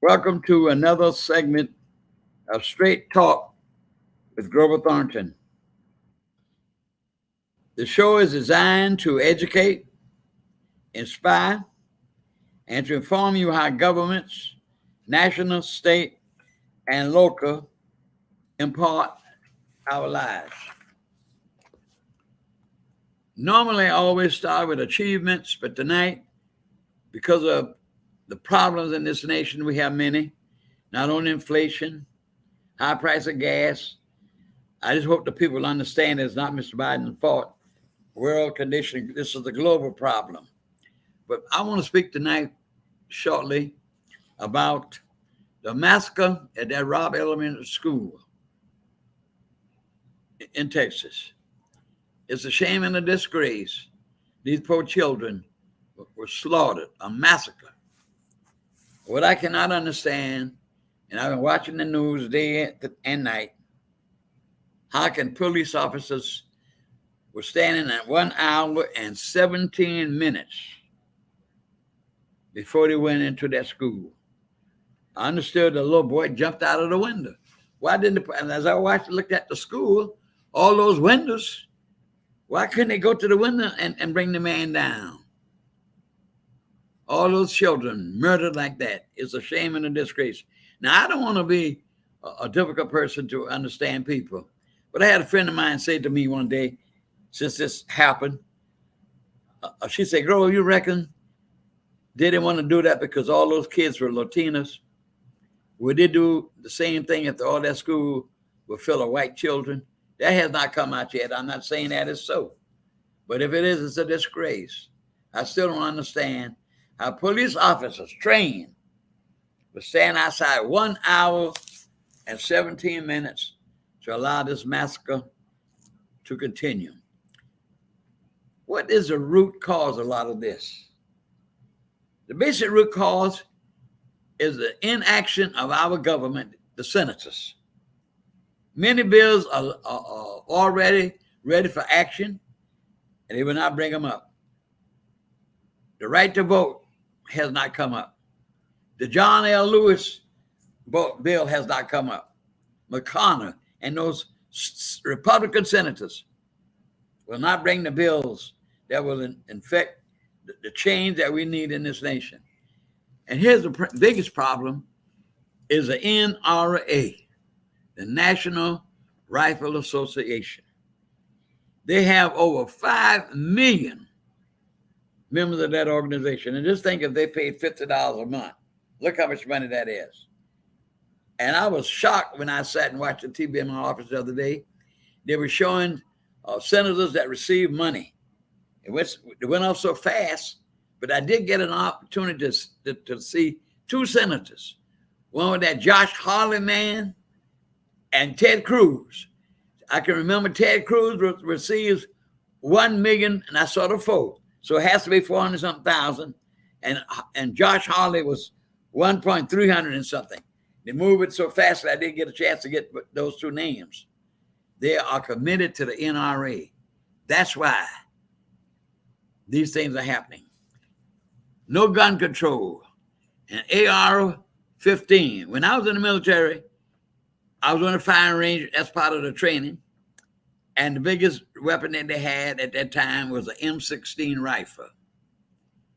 Welcome to another segment of Straight Talk with Grover Thornton. The show is designed to educate, inspire, and to inform you how governments, national, state, and local, impart our lives. Normally, I always start with achievements, but tonight, because of the problems in this nation, we have many, not only inflation, high price of gas. I just hope the people understand it's not Mr. Biden's fault. World condition, this is a global problem. But I want to speak tonight shortly about the massacre at that Robb Elementary School in Texas. It's a shame and a disgrace. These poor children were slaughtered, a massacre. What I cannot understand, and I've been watching the news day and night, how can police officers were standing at 1 hour and 17 minutes before they went into that school? I understood the little boy jumped out of the window. Why didn't and as I looked at the school, all those windows, why couldn't they go to the window and bring the man down? All those children murdered like that is a shame and a disgrace. Now, I don't want to be a difficult person to understand people, but I had a friend of mine say to me one day, since this happened, she said, "Grover, you reckon they didn't want to do that because all those kids were Latinos? Would they do the same thing if all that school were full of white children?" That has not come out yet. I'm not saying that is so. But if it is, it's a disgrace. I still don't understand how police officers trained to stand outside 1 hour and 17 minutes to allow this massacre to continue. What is the root cause of a lot of this? The basic root cause is the inaction of our government, the senators. Many bills are already ready for action, and they will not bring them up. The right to vote has not come up. The John L. Lewis bill has not come up. McConnell and those Republican senators will not bring the bills that will infect the change that we need in this nation. And here's the biggest problem is the NRA, the National Rifle Association. They have over 5 million members of that organization. And just think if they paid $50 a month, look how much money that is. And I was shocked when I sat and watched the TV in my office the other day. They were showing senators that received money. It went off so fast, but I did get an opportunity to see 2 senators. One with that Josh Hawley man and Ted Cruz. I can remember Ted Cruz receives 1 million, and I saw the vote. So it has to be 400-something thousand. And Josh Hawley was 1.300 and something. They move it so fast that I didn't get a chance to get those 2 names. They are committed to the NRA. That's why these things are happening. No gun control. And AR-15. When I was in the military, I was on the firing range as part of the training. And the biggest weapon that they had at that time was an M16 rifle. It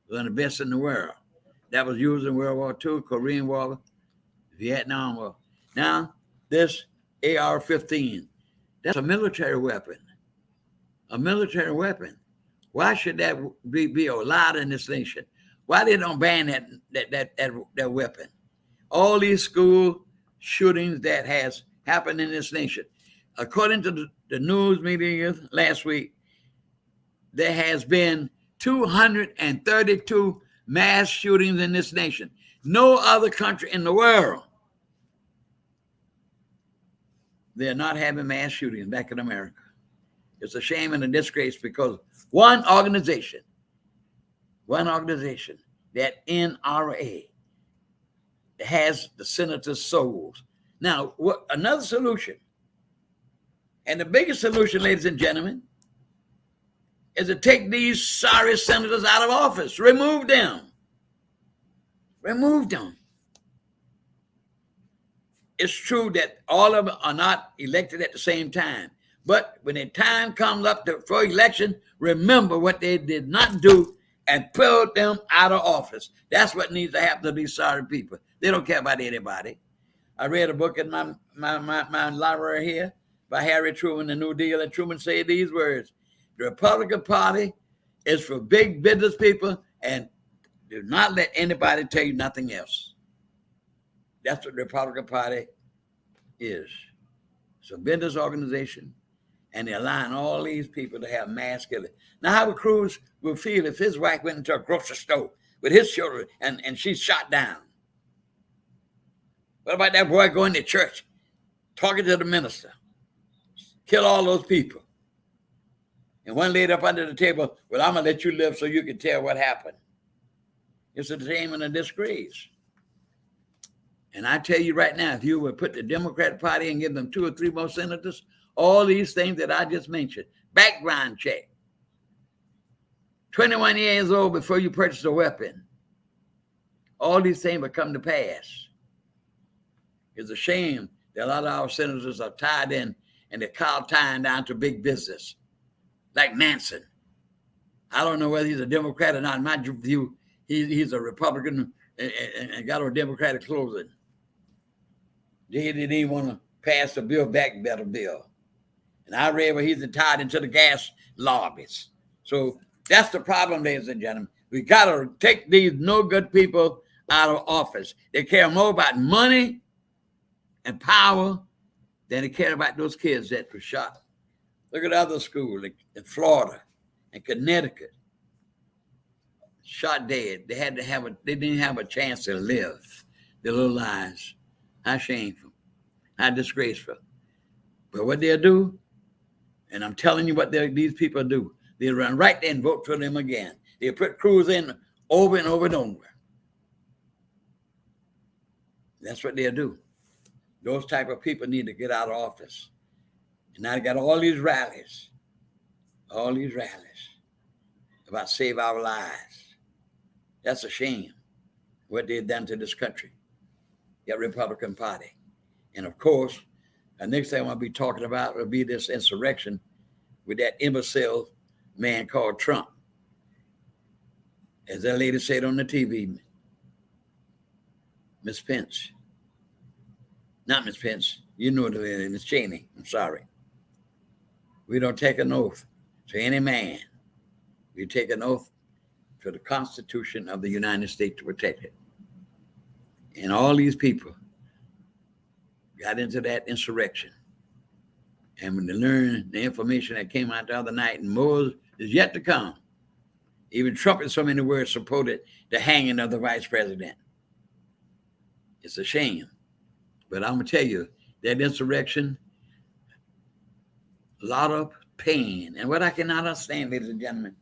was one of the best in the world. That was used in World War II, Korean War, Vietnam War. Now, this AR-15, that's a military weapon. A military weapon. Why should that be allowed in this nation? Why they don't ban that weapon? All these school shootings that has happened in this nation. According to the news media last week, there has been 232 mass shootings in this nation. No other country in the world, they're not having mass shootings back in America. It's a shame and a disgrace because one organization, that NRA, has the senators' souls. Now, another solution, and the biggest solution, ladies and gentlemen, is to take these sorry senators out of office. Remove them. Remove them. it's true that all of them are not elected at the same time. But when the time comes up for election, remember what they did not do and put them out of office. That's what needs to happen to these sorry people. They don't care about anybody. I read a book in my library here by Harry Truman, The New Deal, and Truman said these words: the Republican Party is for big business people, and do not let anybody tell you nothing else. That's what the Republican Party is. It's a business organization, and they're allowing all these people to have mass killing. Now, how would Cruz will feel if his wife went into a grocery store with his children and she's shot down? What about that boy going to church, talking to the minister, kill all those people? And one laid up under the table, well, I'm going to let you live so you can tell what happened. It's a shame and a disgrace. And I tell you right now, if you would put the Democratic Party and give them 2 or 3 more senators, all these things that I just mentioned, background check, 21 years old before you purchase a weapon, all these things would come to pass. It's a shame that a lot of our senators are tied in and they're tying down to big business, like Manson. I don't know whether he's a Democrat or not. In my view, he's a Republican and got a Democratic clothing. They didn't want to pass the Build Back Better bill. And I read where he's tied into the gas lobbies. So that's the problem, ladies and gentlemen. We got to take these no good people out of office. They care more about money and power than they care about those kids that were shot. Look at other schools in Florida and Connecticut. Shot dead. They didn't have a chance to live their little lives. How shameful. How disgraceful. But what they'll do, and I'm telling you what these people do, they'll run right there and vote for them again. They'll put Cruz in over and over and over. That's what they'll do. Those type of people need to get out of office. And now they got all these rallies about save our lives. That's a shame what they've done to this country, the Republican Party. And of course, the next thing I want to be talking about will be this insurrection with that imbecile man called Trump. As that lady said on the TV, Miss Pence. Not Miss Pence. You know the lady, Miss Cheney. I'm sorry. We don't take an oath to any man. We take an oath to the Constitution of the United States to protect it. And all these people got into that insurrection. And when they learned the information that came out the other night, and more is yet to come, even Trump, in so many words, supported the hanging of the vice president. It's a shame. But I'm going to tell you, that insurrection, a lot of pain. And what I cannot understand, ladies and gentlemen,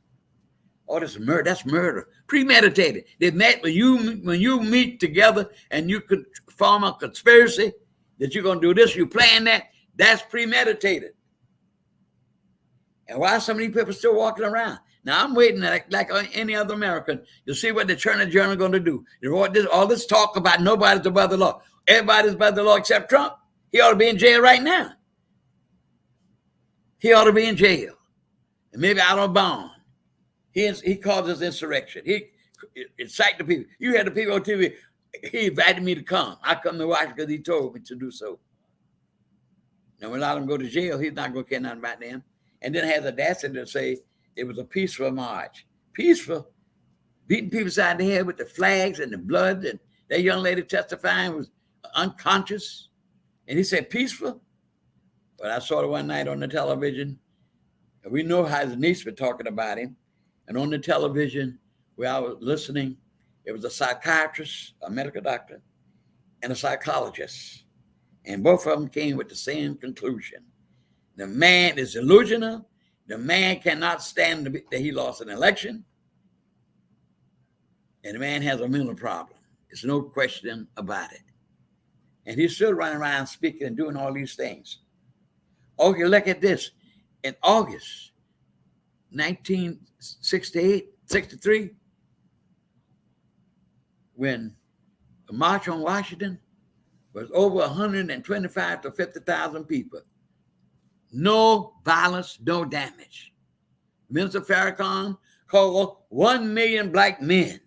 all this murder, that's murder. Premeditated. They met when you meet together and you could form a conspiracy that you're going to do this, you plan that, that's premeditated. And why some of these people still walking around? Now, I'm waiting like any other American to see what the Attorney General is going to do. All this talk about nobody's above the law. Everybody's above the law except Trump. He ought to be in jail right now. He ought to be in jail. And maybe out on bond. He caused this insurrection. He incited the people. You had the people on TV. He invited me to come. I come to watch because he told me to do so. Now, when I let him go to jail, he's not going to care nothing about them. And then has the audacity to say it was a peaceful march. Peaceful? Beating people side the head with the flags and the blood. And that young lady testifying was unconscious. And he said peaceful? But I saw it one night on the television. And we know how his niece was talking about him. And on the television where I was listening, it was a psychiatrist, a medical doctor, and a psychologist. And both of them came with the same conclusion. The man is delusional. The man cannot stand that he lost an election. And the man has a mental problem. There's no question about it. And he's still running around speaking and doing all these things. Okay, look at this. In August 1968, 63, when the March on Washington, was over 125 to 50,000 people. No violence, no damage. Minister Farrakhan called 1 million black men.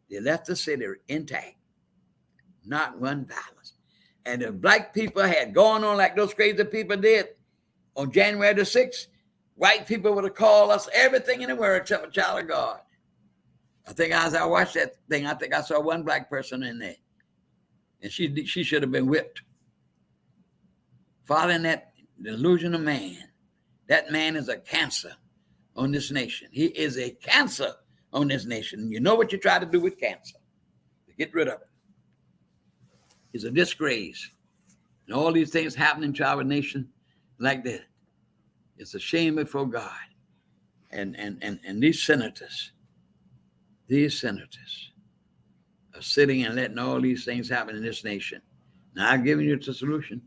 They left the city intact. Not one violence. And if black people had gone on like those crazy people did on January the 6th, white people would have called us everything in the world except a child of God. I think as I watched that thing, I think I saw one black person in there. And she should have been whipped. Following that delusion of man, that man is a cancer on this nation. He is a cancer on this nation. You know what you try to do with cancer? To get rid of it. It's a disgrace. And all these things happening to our nation like that. It's a shame before God. And these senators are sitting and letting all these things happen in this nation. Now, I've given you the solution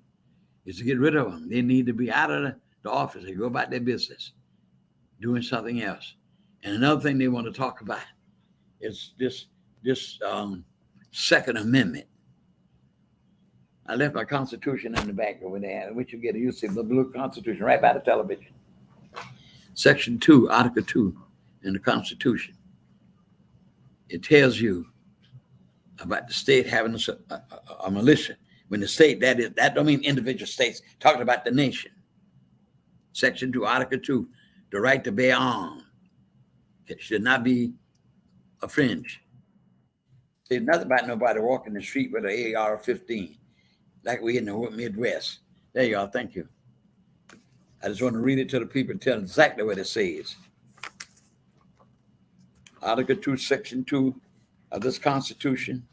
is to get rid of them. They need to be out of the office. They go about their business, doing something else. And another thing they want to talk about is this Second Amendment. I left my Constitution in the back over there, which you get. You see the blue Constitution right by the television. Section 2, Article 2 in the Constitution. It tells you about the state having a militia. When the state, that don't mean individual states, talking about the nation. Section 2, Article 2, the right to bear arms. It should not be a fringe. There's nothing about nobody walking the street with an AR-15, like we in the Midwest. There you are. Thank you. I just want to read it to the people and tell them exactly what it says. Article 2, Section 2 of this Constitution.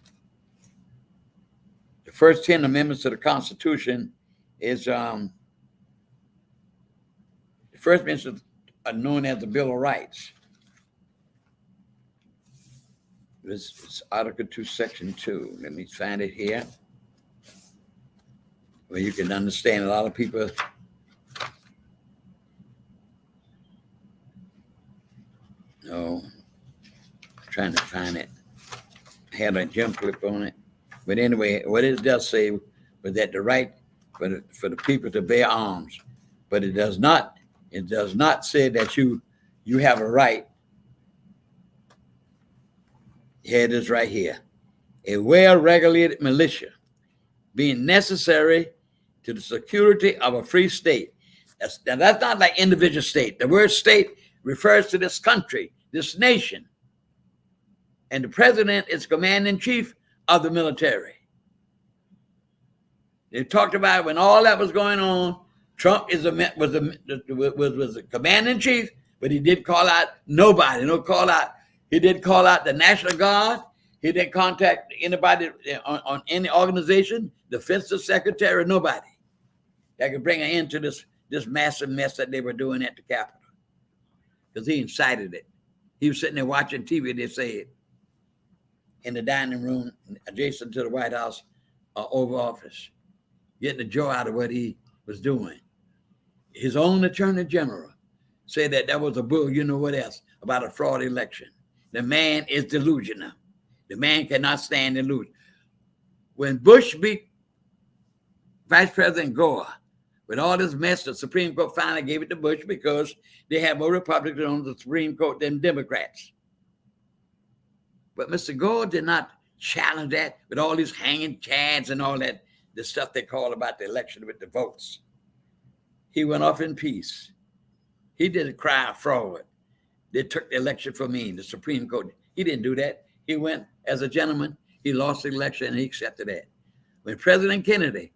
The first 10 amendments to the Constitution is the first amendments are known as the Bill of Rights. This is Article 2, Section 2. Let me find it here, where you can understand a lot of people. No, I'm trying to find it. I had a jump clip on it. But anyway, what it does say was that the right for the people to bear arms, but it does not say that you have a right. Here it is right here. A well-regulated militia being necessary to the security of a free state. That's not like individual state. The word state refers to this country, this nation. And the president is commander-in-chief of the military. They talked about when all that was going on, Trump was the commander-in-chief, but he did call out nobody, no call out. He didn't call out the National Guard. He didn't contact anybody on any organization, defense secretary, nobody that could bring an end to this massive mess that they were doing at the Capitol. Because he incited it. He was sitting there watching TV, they say it, in the dining room adjacent to the White House Oval Office, getting the joy out of what he was doing. His own attorney general said that was a bull, you know what else, about a fraud election. The man is delusional. The man cannot stand delusion. When Bush beat Vice President Gore, with all this mess, the Supreme Court finally gave it to Bush because they have more Republicans on the Supreme Court than Democrats. But Mr. Gore did not challenge that with all these hanging chads and all that, the stuff they call about the election with the votes. He went off in peace. He didn't cry fraud. They took the election from me, the Supreme Court. He didn't do that. He went as a gentleman. He lost the election and he accepted that. When President Kennedy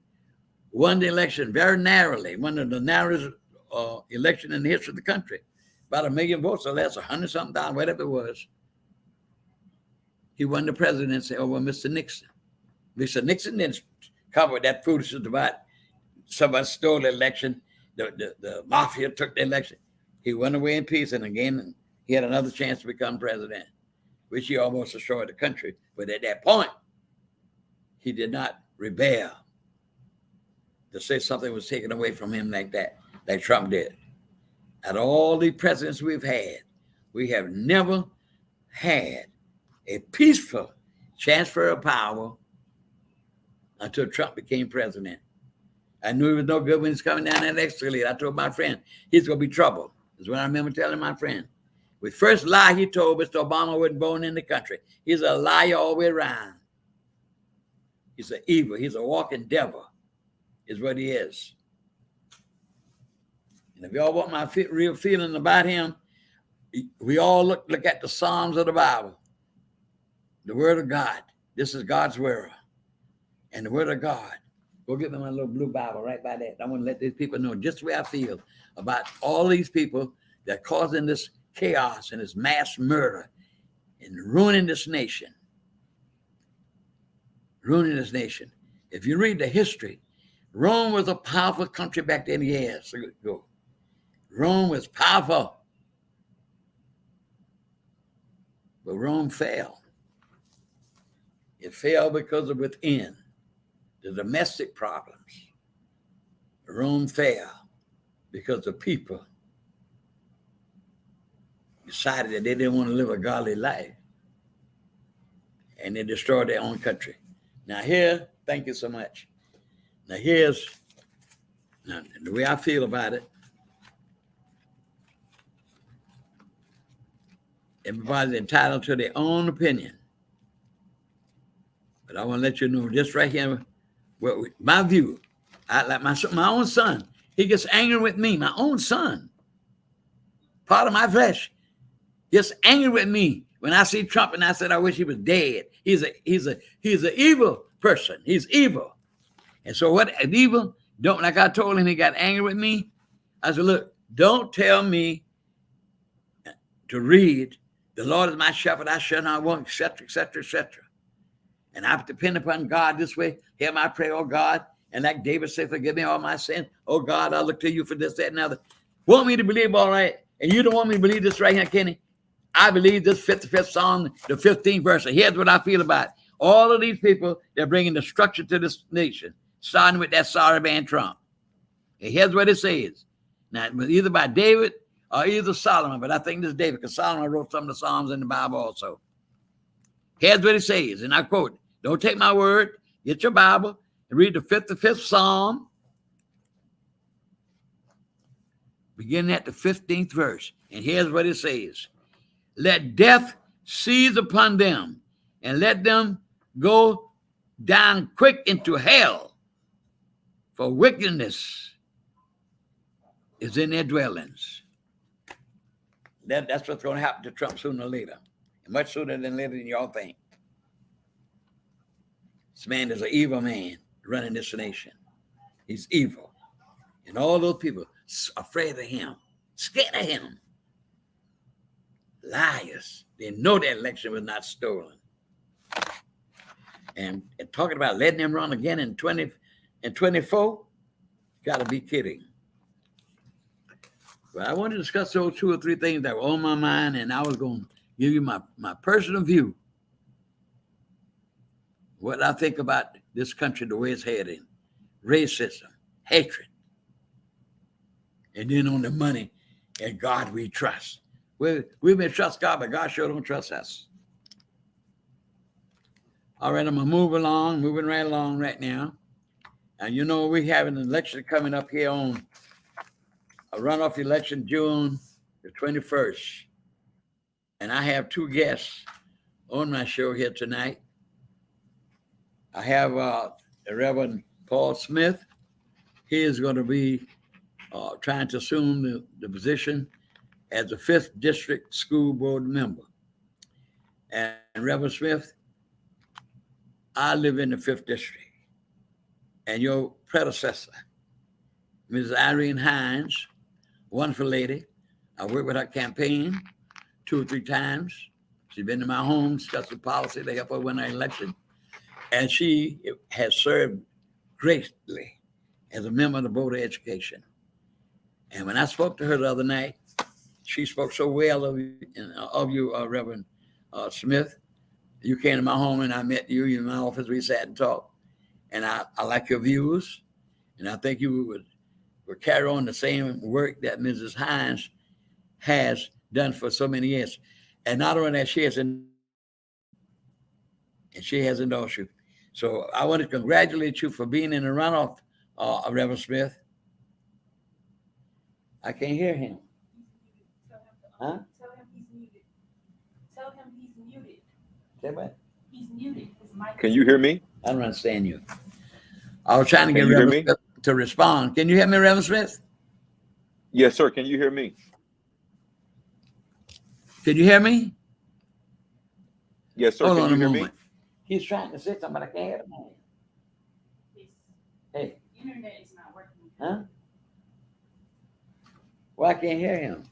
won the election very narrowly, one of the narrowest election in the history of the country, about 1 million votes or less, 100-something thousand, whatever it was, he won the presidency over Mr. Nixon. Mr. Nixon didn't cover that foolishness about somebody stole the election, the mafia took the election. He went away in peace, and again, he had another chance to become president, which he almost destroyed the country. But at that point, he did not rebel to say something was taken away from him like that, like Trump did. At all the presidents we've had, we have never had a peaceful transfer of power until Trump became president. I knew he was no good when he's coming down that escalator. I told my friend, he's going to be trouble. That's what I remember telling my friend. The first lie he told Mr. Obama wasn't born in the country. He's a liar all the way around. He's an evil. He's a walking devil, is what he is. And if y'all want my real feeling about him, we all look at the Psalms of the Bible, the Word of God. This is God's Word. And the Word of God. Go get me my little blue Bible right by that. I want to let these people know just the way I feel about all these people that are causing this chaos and this mass murder and ruining this nation. Ruining this nation. If you read the history, Rome was a powerful country back then years ago. Rome was powerful. But Rome fell. It fell because of within. The domestic problems. Rome fell because the people decided that they didn't want to live a godly life. And they destroyed their own country. Now here, thank you so much. Now here's the way I feel about it. Everybody's entitled to their own opinion. But I want to let you know this right here. Well, my view, I like my own son. He gets angry with me, my own son. Part of my flesh gets angry with me when I see Trump, and I said I wish he was dead. He's an evil person. He's evil, and so what? An evil don't like I told him. He got angry with me. I said, look, don't tell me to read. The Lord is my shepherd; I shall not want, etc., etc., etc. And I depend upon God this way. Hear my prayer, oh God. And like David said, forgive me all my sins. Oh God, I look to you for this, that, and other. Want me to believe all right? And you don't want me to believe this right here, Kenny? I believe this 55th Psalm, the 15th verse. Here's what I feel about it. All of these people, they're bringing destruction to this nation, starting with that sorry man Trump. And here's what it says. Now, it was either by David or either Solomon, but I think this is David, because Solomon wrote some of the Psalms in the Bible also. Here's what it says, and I quote, don't take my word, get your Bible, and read the 55th Psalm, beginning at the 15th verse. And here's what it says. Let death seize upon them, and let them go down quick into hell, for wickedness is in their dwellings. That's what's going to happen to Trump sooner or later, and much sooner than later than y'all think. This man is an evil man running this nation. He's evil. And all those people afraid of him, scared of him. Liars. They know the election was not stolen. And talking about letting him run again in 2024, got to be kidding. But I want to discuss those 2 or 3 things that were on my mind, and I was going to give you my personal view. What I think about this country, the way it's heading, racism, hatred, and then on the money, and God we trust. We may trust God, but God sure don't trust us. All right, I'm going to moving right along right now. And you know, we have an election coming up here on a runoff election, June the 21st. And I have 2 guests on my show here tonight. I have the Reverend Paul Smith. He is going to be trying to assume the position as the 5th District School Board member. And Reverend Smith, I live in the 5th District. And your predecessor, Mrs. Irene Hines, wonderful lady. I worked with her campaign 2 or 3 times. She's been to my home, discussing policy to help her win her election. And she has served greatly as a member of the Board of Education. And when I spoke to her the other night, she spoke so well of you, Reverend Smith. You came to my home and I met you in my office. We sat and talked. And I like your views. And I think you would carry on the same work that Mrs. Hines has done for so many years. And not only that, she has endorsed you. So I want to congratulate you for being in the runoff, Reverend Smith. I can't hear him. Huh? Tell him he's muted. Tell him he's muted. Say what? He's muted. His mic. Can you hear me? I don't understand you. I was trying to get Can you hear Reverend me? Smith to respond. Can you hear me, Reverend Smith? Yes, sir. Can you hear me? Can you hear me? Yes, sir. Hold Can on you a hear moment. me? He's trying to say something, but I can't hear him. His Hey, internet is not working. huh? Well, I can't hear him.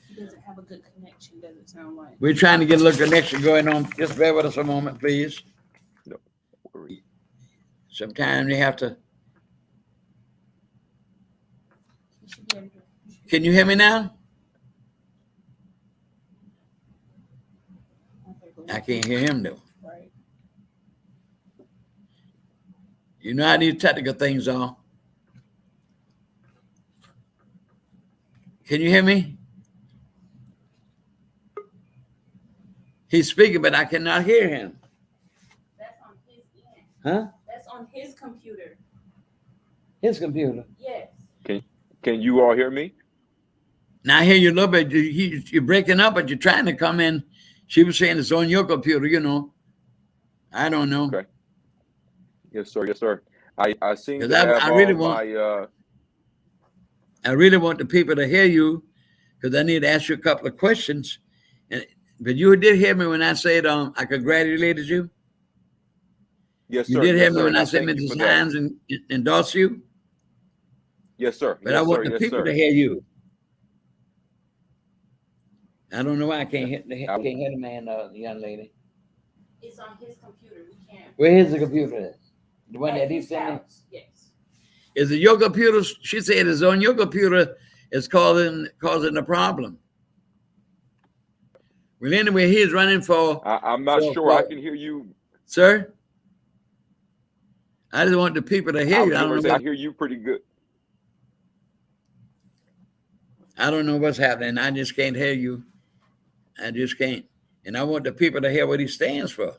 He doesn't have a good connection, doesn't sound like. We're trying to get a little connection going on. Just bear with us a moment, please. No worries. Sometimes you have to. He should be able to. Can you hear me now? I can't hear him though. Right. You know how these technical things are. Can you hear me? He's speaking, but I cannot hear him. That's on his end. Huh? That's on his computer. His computer. Yes. Can you all hear me? Now I hear you a little bit. You're breaking up, but you're trying to come in. She was saying it's on your computer, you know. I don't know. Okay. Yes, sir. Yes, sir. I seem 'Cause to have I really all want- my I really want the people to hear you because I need to ask you a couple of questions. But you did hear me when I said I congratulated you. yes, You sir. did Yes, hear me sir. when And I said thank Mrs. you for that. Hines and endorse you. Yes, sir. But I Yes, want sir. the Yes, people sir. to hear you. I don't know why I can't hear the man, the young lady. It's on his computer. We can't. Where is the computer? The one At that he's his sending? house. Yes. Is it your computer? She said it's on your computer. It's causing the problem. Well, anyway, he's running for, I'm not sure. I can hear you. sir. I just want the people to hear I you. was I going don't to say know. I hear you pretty good. I don't know what's happening. I just can't hear you. I just can't. And I want the people to hear what he stands for.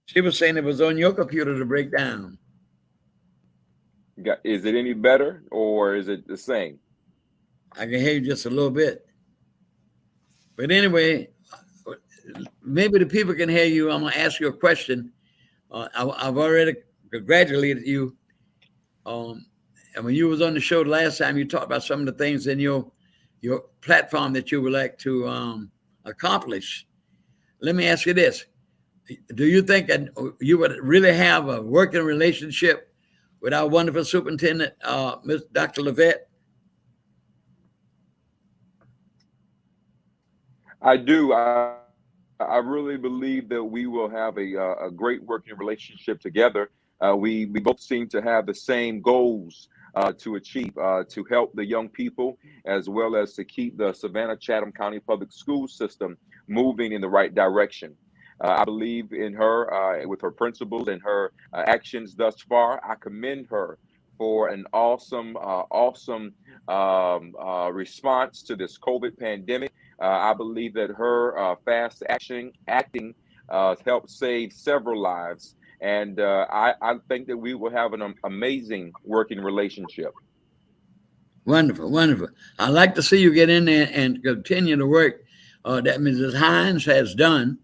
She was saying it was on your computer to break down. Is it any better or is it the same? I can hear you just a little bit. But anyway, maybe the people can hear you. I'm going to ask you a question. I've already congratulated you. And when you was on the show the last time, you talked about some of the things in your platform that you would like to accomplish. Let me ask you this. Do you think that you would really have a working relationship with our wonderful superintendent, Ms. Dr. Levette? I do. I really believe that we will have a great working relationship together. We both seem to have the same goals to achieve, to help the young people, as well as to keep the Savannah-Chatham County Public School system moving in the right direction. I believe in her with her principles and her actions thus far. I commend her for an awesome response to this COVID pandemic. I believe that her fast acting helped save several lives. And I think that we will have an amazing working relationship. Wonderful, wonderful. I'd like to see you get in there and continue the work that Mrs. Hines has done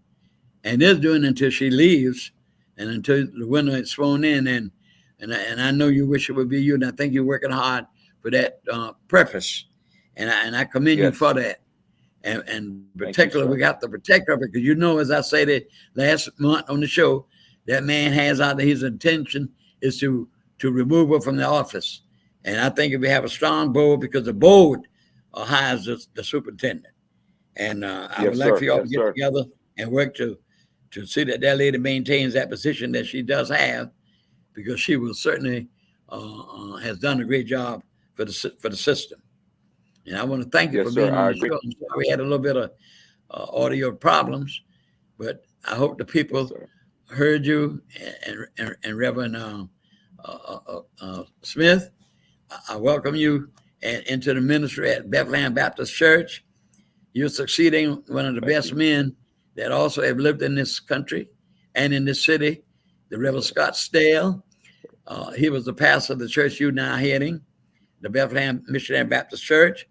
and is doing until she leaves and until the winner is sworn in. And I know you wish it would be you, and I think you're working hard for that purpose. And I commend you for that. And particularly, we got to protect her because, you know, as I said last month on the show, that man has out there his intention is to remove her from the office. And I think if we have a strong board, because the board hires the superintendent. And I would like for you all to get together and work to see that lady maintains that position that she does have, because she will certainly has done a great job for the system. And I want to thank you for being on the show. I'm sorry we had a little bit of audio problems, but I hope the people heard you and Reverend Smith. I welcome you into the ministry at Bethlehem Baptist Church. You're succeeding one of the best men that also have lived in this country and in this city, the Reverend Scott Stale. He was the pastor of the church you now heading, the Bethlehem Missionary Baptist Church.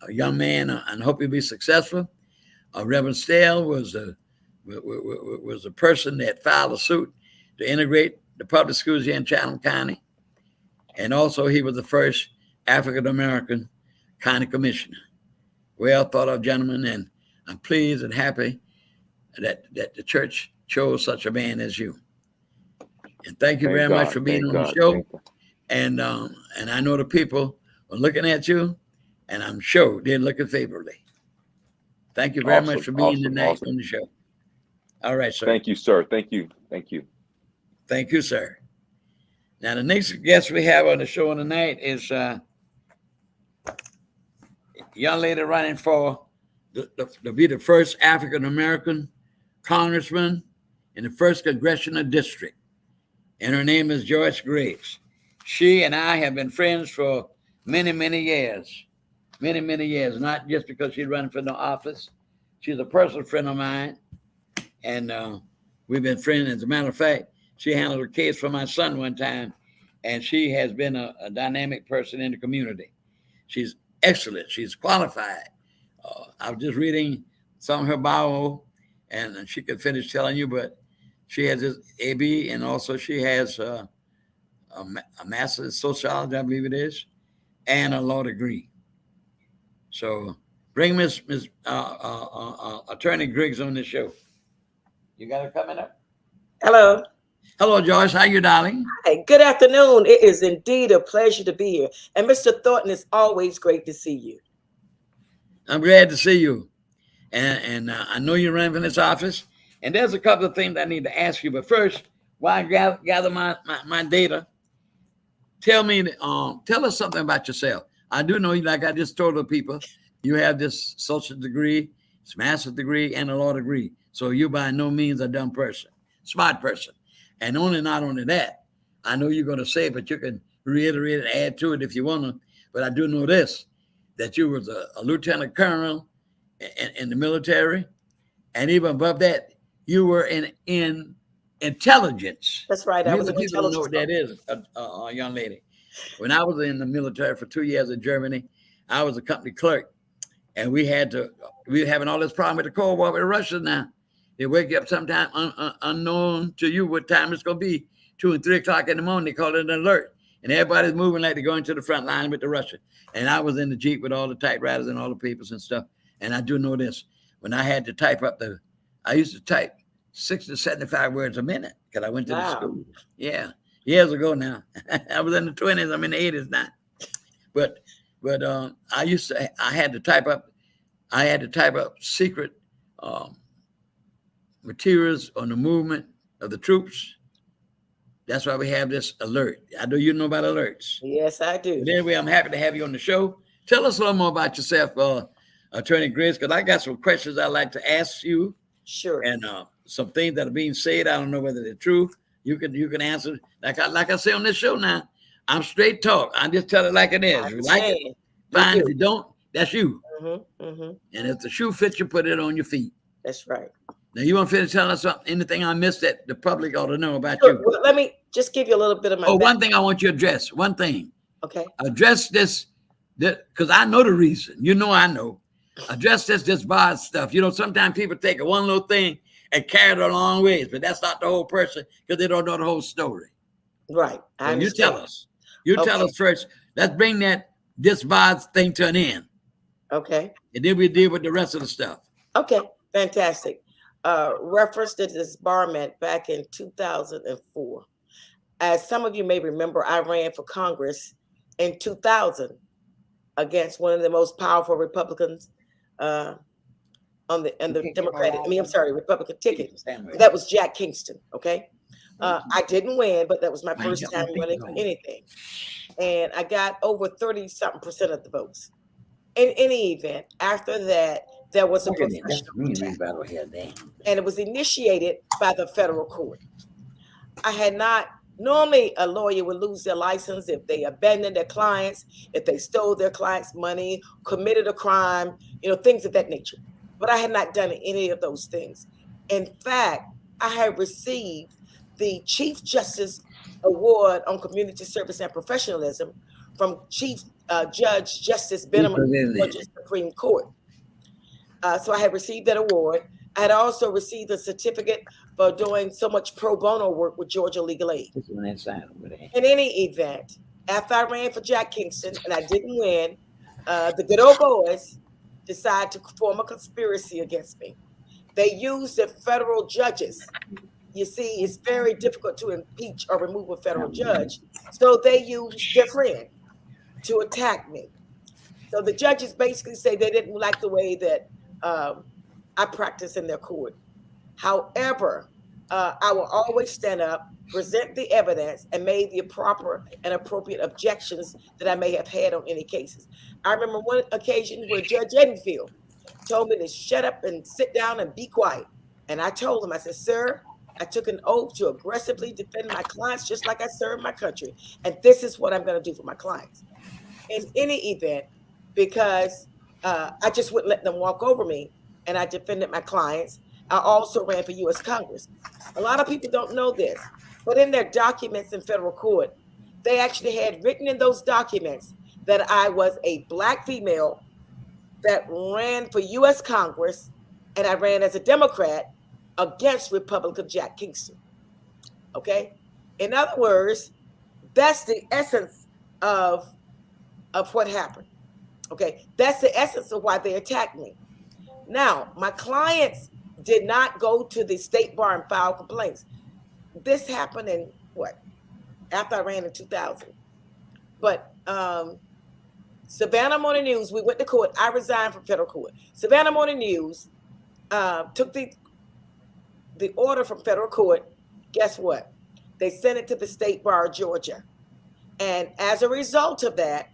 A young man, and hope he'll be successful. Reverend Stale was a person that filed a suit to integrate the public schools here in Chatham County. And also he was the first African-American county commissioner. Well thought of gentleman, and I'm pleased and happy that the church chose such a man as you. And thank you very much for being on the show. And I know the people are looking at you, and I'm sure they're looking favorably. Thank you very much for being tonight on the show. All right, sir. Thank you, sir. Thank you. Thank you. Thank you, sir. Now, the next guest we have on the show tonight is a young lady running for to be the first African-American congressman in the 1st Congressional District. And her name is Joyce Graves. She and I have been friends for many, many years. Many, many years. Not just because she's running for no office. She's a personal friend of mine. And we've been friends. As a matter of fact, she handled a case for my son one time. And she has been a dynamic person in the community. She's excellent. She's qualified. I was just reading some of her bio, and she could finish telling you, but she has this AB, and also she has a master's in sociology, I believe it is, and a law degree. So bring Miss Attorney Griggs on the show. You got her coming up? Hello. Hello, Joyce. How you, darling? Hi. Good afternoon. It is indeed a pleasure to be here. And Mr. Thornton, it's always great to see you. I'm glad to see you. And I know you're running for this office. And there's a couple of things I need to ask you. But first, while I gather my data, tell us something about yourself. I do know, like I just told the people, you have this social degree, this master's degree, and a law degree. So you're by no means a dumb person, smart person. And not only that, I know you're going to say it, but you can reiterate and add to it if you want to. But I do know this, that you was a lieutenant colonel in the military. And even above that, you were in intelligence. That's right. I was in people don't know intelligence. what that is, a young lady. When I was in the military for 2 years in Germany, I was a company clerk. And we were having all this problem with the Cold War with the Russians now. They wake you up sometime unknown to you what time it's going to be, 2 and 3 o'clock in the morning. They call it an alert. And everybody's moving like they're going to the front line with the Russians. And I was in the Jeep with all the typewriters and all the papers and stuff. And I do know this. When I had to type up I used to type 60 to 75 words a minute because I went to the school. Yeah, years ago now. I was in the 20s. I'm in the 80s now. But I had to type up secret materials on the movement of the troops. That's why we have this alert. I know you know about alerts. Yes, I do. But anyway, I'm happy to have you on the show. Tell us a little more about yourself, Attorney Griggs, because I got some questions I'd like to ask you. Sure. And some things that are being said, I don't know whether they're true. You can answer. Like I say on this show now, I'm straight talk. I just tell it like it is. If you like it, fine. If you don't, that's you. And if the shoe fits, you put it on your feet. That's right. Now, you want to finish telling us anything I missed that the public ought to know about Sure. you? Well, let me just give you a little bit of my one thing I want you to address. One thing. Okay. Address this, because I know the reason. You know I know. Address this bad stuff. You know, sometimes people take one little thing and carry it a long ways, but that's not the whole person because they don't know the whole story. Right. So you tell us. You tell us first. Let's bring this bad thing to an end. Okay. And then we deal with the rest of the stuff. Okay. Fantastic. Reference to disbarment back in 2004. As some of you may remember, I ran for Congress in 2000 against one of the most powerful Republicans on the Republican ticket. That was Jack Kingston. Okay. I didn't win, but that was my first time running for anything. And I got over 30-something% of the votes. In any event, after that, there was a professional attack, and it was initiated by the federal court. I had not, normally a lawyer would lose their license if they abandoned their clients, if they stole their clients' money, committed a crime, things of that nature. But I had not done any of those things. In fact, I have received the Chief Justice Award on Community Service and Professionalism from Chief Judge Justice Benham of the Supreme Court. So I had received that award. I had also received a certificate for doing so much pro bono work with Georgia Legal Aid. In any event, after I ran for Jack Kingston and I didn't win, the good old boys decided to form a conspiracy against me. They used the federal judges. You see, it's very difficult to impeach or remove a federal judge. So they used their friend to attack me. So the judges basically say they didn't like the way that I practice in their court. However, I will always stand up, present the evidence, and make the proper and appropriate objections that I may have had on any cases. I remember one occasion where Judge Edenfield told me to shut up and sit down and be quiet. And I told him, I said, sir, I took an oath to aggressively defend my clients just like I serve my country. And this is what I'm going to do for my clients. In any event, because I just wouldn't let them walk over me and I defended my clients. I also ran for U.S. Congress. A lot of people don't know this, but in their documents in federal court, they actually had written in those documents that I was a Black female that ran for U.S. Congress, and I ran as a Democrat against Republican Jack Kingston. Okay? In other words, that's the essence of what happened. Okay? That's the essence of why they attacked me. Now, my clients did not go to the state bar and file complaints. This happened in what? After I ran in 2000. But Savannah Morning News, we went to court. I resigned from federal court. Savannah Morning News took the order from federal court. Guess what? They sent it to the state bar of Georgia. And as a result of that,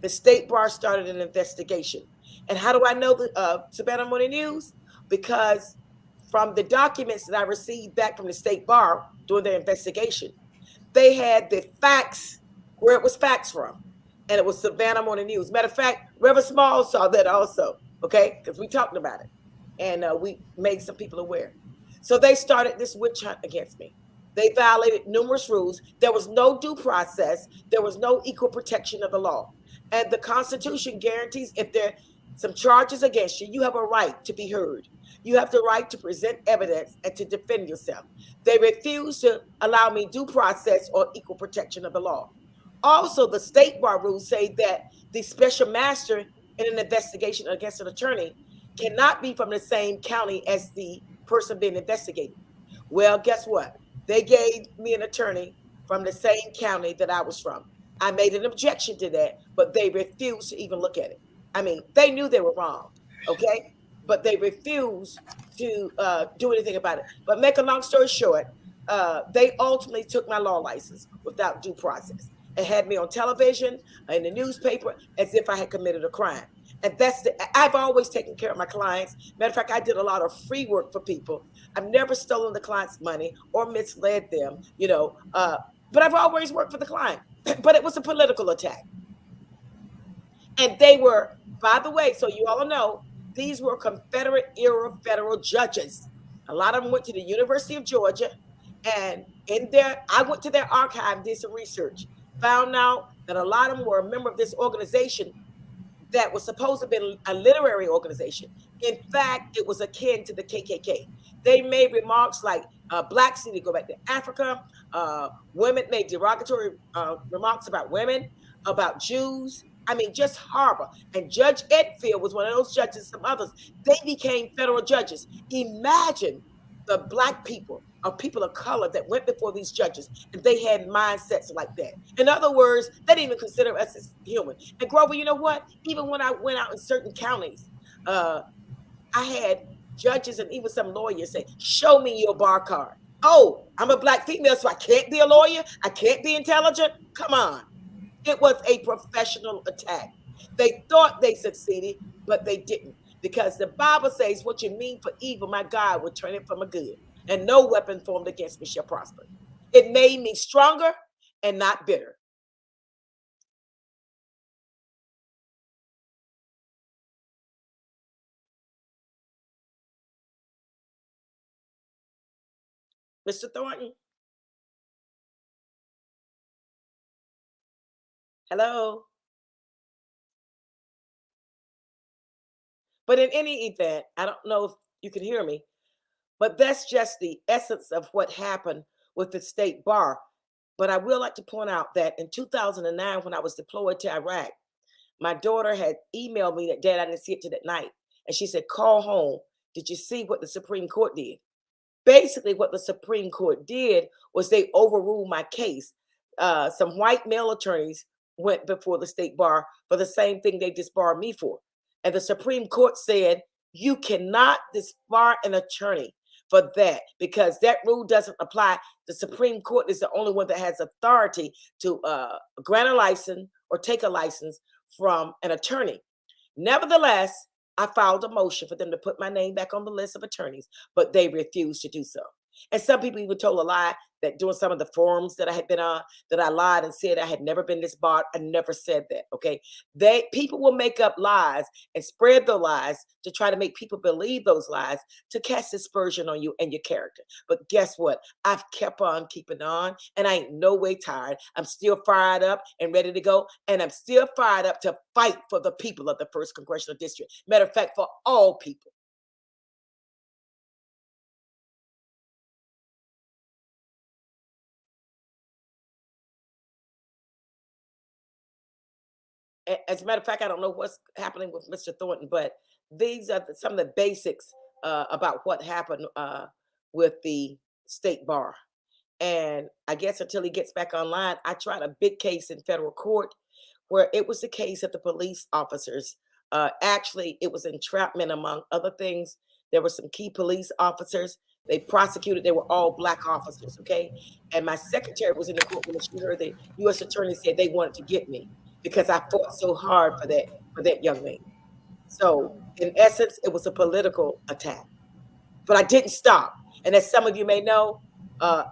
the state bar started an investigation. And how do I know the Savannah Morning News? Because from the documents that I received back from the state bar during their investigation, they had the facts where it was facts from. And it was Savannah Morning News. Matter of fact, Reverend Small saw that also, okay? Because we talked about it. And we made some people aware. So they started this witch hunt against me. They violated numerous rules. There was no due process. There was no equal protection of the law. And the Constitution guarantees if there are some charges against you, you have a right to be heard. You have the right to present evidence and to defend yourself. They refuse to allow me due process or equal protection of the law. Also, the state bar rules say that the special master in an investigation against an attorney cannot be from the same county as the person being investigated. Well, guess what? They gave me an attorney from the same county that I was from. I made an objection to that, but they refused to even look at it. I mean, they knew they were wrong, okay? But they refused to do anything about it. But make a long story short, they ultimately took my law license without due process and had me on television, in the newspaper, as if I had committed a crime. And I've always taken care of my clients. Matter of fact, I did a lot of free work for people. I've never stolen the client's money or misled them, but I've always worked for the client. But it was a political attack. And they were, by the way, so you all know, these were Confederate era federal judges. A lot of them went to the University of Georgia. And I went to their archive, did some research, found out that a lot of them were a member of this organization that was supposed to be a literary organization. In fact, it was akin to the KKK. They made remarks like blacks need to go back to Africa. Women made derogatory remarks about women, about Jews. I mean, just horrible. And Judge Edfield was one of those judges, some others. They became federal judges. Imagine the Black people or people of color that went before these judges, and they had mindsets like that. In other words, they didn't even consider us as human. And Grover, you know what? Even when I went out in certain counties, I had judges and even some lawyers say, show me your bar card. Oh, I'm a Black female, so I can't be a lawyer? I can't be intelligent? Come on. It was a professional attack. They thought they succeeded, but they didn't. Because the Bible says, what you mean for evil, my God will turn it from a good. And no weapon formed against me shall prosper. It made me stronger and not bitter. Mr. Thornton? Hello? But in any event, I don't know if you can hear me, but that's just the essence of what happened with the state bar. But I will like to point out that in 2009, when I was deployed to Iraq, my daughter had emailed me that, Dad, I didn't see it till that night. And she said, call home. Did you see what the Supreme Court did? Basically, what the Supreme Court did was they overruled my case. Some white male attorneys went before the state bar for the same thing they disbarred me for. And the Supreme Court said, you cannot disbar an attorney for that because that rule doesn't apply. The Supreme Court is the only one that has authority to grant a license or take a license from an attorney. Nevertheless, I filed a motion for them to put my name back on the list of attorneys, but they refused to do so. And some people even told a lie that during some of the forums that I had been on, that I lied and said I had never been disbarred. I never said that, okay? People will make up lies and spread the lies to try to make people believe those lies to cast aspersion on you and your character. But guess what? I've kept on keeping on, and I ain't no way tired. I'm still fired up and ready to go, and I'm still fired up to fight for the people of the 1st Congressional District. Matter of fact, for all people. As a matter of fact, I don't know what's happening with Mr. Thornton, but these are some of the basics about what happened with the state bar. And I guess until he gets back online, I tried a big case in federal court where it was the case of the police officers. Actually, it was entrapment, among other things. There were some key police officers. They prosecuted, they were all Black officers, okay? And my secretary was in the courtroom and she heard the U.S. attorney say they wanted to get me because I fought so hard for that young man. So in essence, it was a political attack. But I didn't stop. And as some of you may know,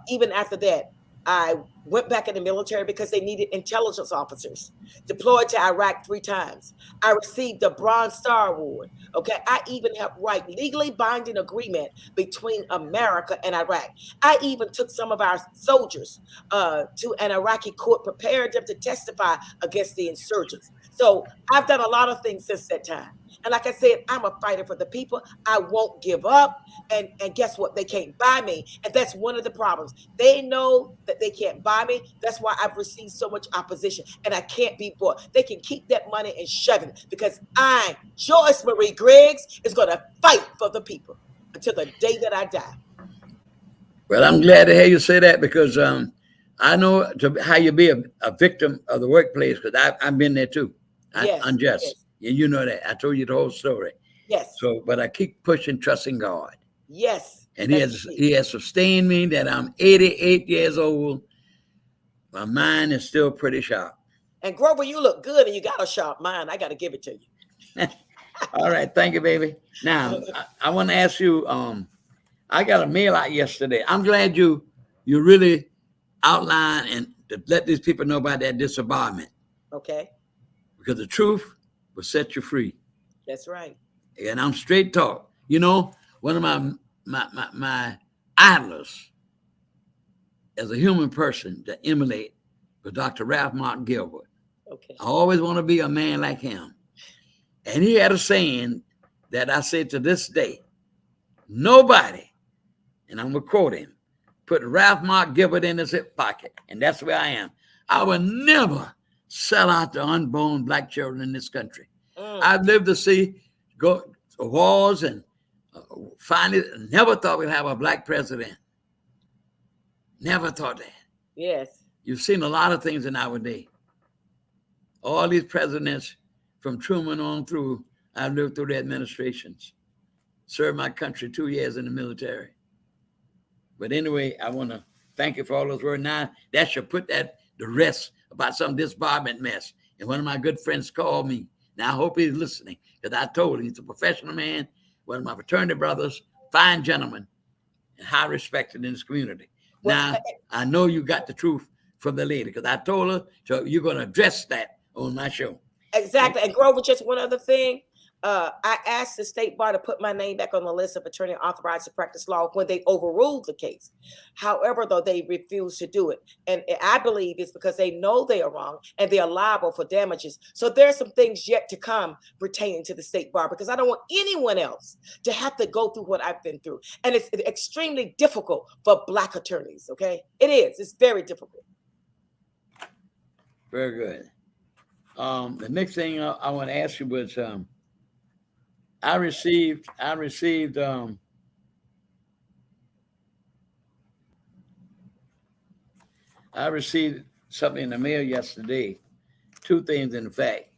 even after that, I went back in the military because they needed intelligence officers. Deployed to Iraq 3 times. I received the Bronze Star Award. Okay, I even helped write legally binding agreement between America and Iraq. I even took some of our soldiers to an Iraqi court, prepared them to testify against the insurgents. So I've done a lot of things since that time. And like I said, I'm a fighter for the people. I won't give up. And guess what? They can't buy me. And that's one of the problems. They know that they can't buy me. That's why I've received so much opposition. And I can't be bought. They can keep that money and shove it because I, Joyce Marie Griggs, is going to fight for the people until the day that I die. Well, I'm glad to hear you say that because I know how you be a victim of the workplace because I've been there too. Yes, Unjust. yes. And you know that. I told you the whole story. Yes. So, but I keep pushing, trusting God. Yes. And he has sustained me that I'm 88 years old. My mind is still pretty sharp. And Grover, you look good and you got a sharp mind. I got to give it to you. All right. Thank you, baby. Now, I want to ask you, I got a mail out yesterday. I'm glad you really outline and to let these people know about that disbarment. Okay. Because the truth will set you free. That's right. And I'm straight talk. You know, one of my idols as a human person to emulate was Dr. Ralph Martin Gilbert. Okay. I always want to be a man like him. And he had a saying that I say to this day, nobody, and I'm going to quote him, put Ralph Martin Gilbert in his hip pocket. And that's where I am. I will never sell out to unborn Black children in this country. I've lived to see go to wars and finally never thought we'd have a Black president. Never thought that. Yes. You've seen a lot of things in our day. All these presidents from Truman on through, I've lived through the administrations. Served my country 2 years in the military. But anyway, I want to thank you for all those words. Now, that should put that to rest about some disbarment mess. And one of my good friends called me. Now, I hope he's listening because I told him he's a professional man, one of my fraternity brothers, fine gentleman, and high respected in this community. Well, now, I know you got the truth from the lady because I told her, so you're going to address that on my show. Exactly. And Grover, just one other thing. I asked the state bar to put my name back on the list of attorney authorized to practice law when they overruled the case. However, though, they refused to do it. And I believe it's because they know they are wrong and they are liable for damages. So there's some things yet to come pertaining to the state bar, because I don't want anyone else to have to go through what I've been through. And it's extremely difficult for Black attorneys, okay? It is. It's very difficult. Very good. The next thing I want to ask you was, I received something in the mail yesterday. Two things, in fact,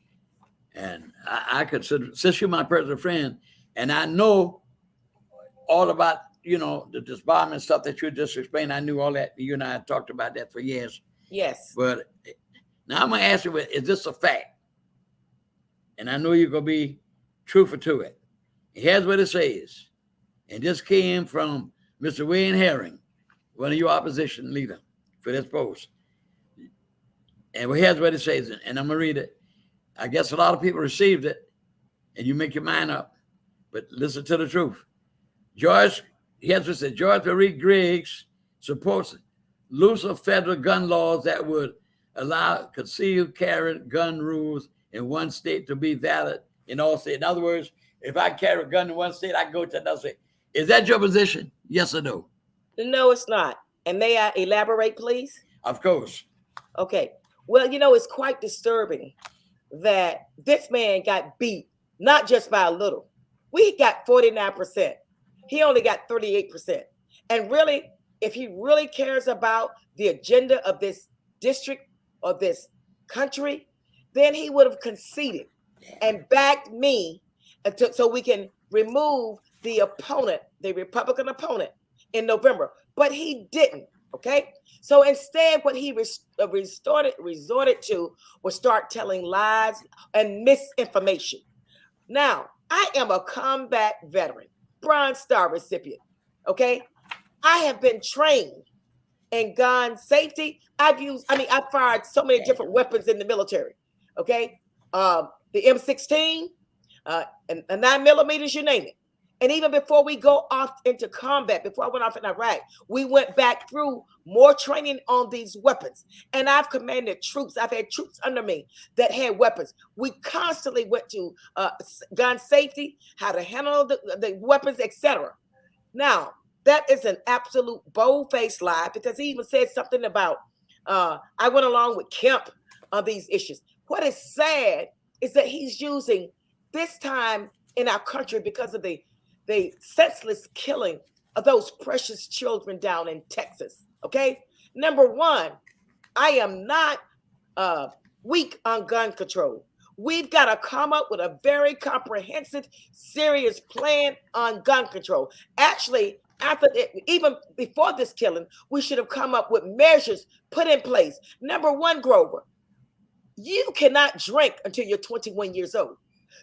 and I consider, since you're my personal friend, and I know all about the disbarment stuff that you just explained. I knew all that. You and I had talked about that for years. Yes. But now I'm gonna ask you, is this a fact? And I know you're gonna be truthful to it. Here's what it says. And this came from Mr. Wayne Herring, one of your opposition leader for this post. And here's what it says, and I'm gonna read it. I guess a lot of people received it, and you make your mind up. But listen to the truth. Here's what it says. George Marie Griggs supports looser federal gun laws that would allow concealed carry gun rules in one state to be valid in all states. In other words, if I carry a gun in one state, I can go to another state. Is that your position? Yes or no? No, it's not. And may I elaborate, please? Of course. Okay. Well, it's quite disturbing that this man got beat, not just by a little. We got 49%. He only got 38%. And really, if he really cares about the agenda of this district or this country, then he would have conceded and backed me so we can remove the opponent, the Republican opponent, in November. But he didn't. Okay. So instead, what he resorted to was start telling lies and misinformation. Now, I am a combat veteran, Bronze Star recipient. Okay. I have been trained in gun safety. I've fired so many different weapons in the military. Okay. The M16, and 9mm, you name it. And even before we go off into combat, before I went off in Iraq, we went back through more training on these weapons. And I've commanded troops. I've had troops under me that had weapons. We constantly went to gun safety, how to handle the weapons, etc. Now, that is an absolute bold-faced lie, because he even said something about, I went along with Kemp on these issues. What is sad is that he's using this time in our country because of the senseless killing of those precious children down in Texas. Okay. Number one, I am not weak on gun control. We've got to come up with a very comprehensive, serious plan on gun control. Actually, even before this killing, we should have come up with measures put in place. Number one, Grover, you cannot drink until you're 21 years old.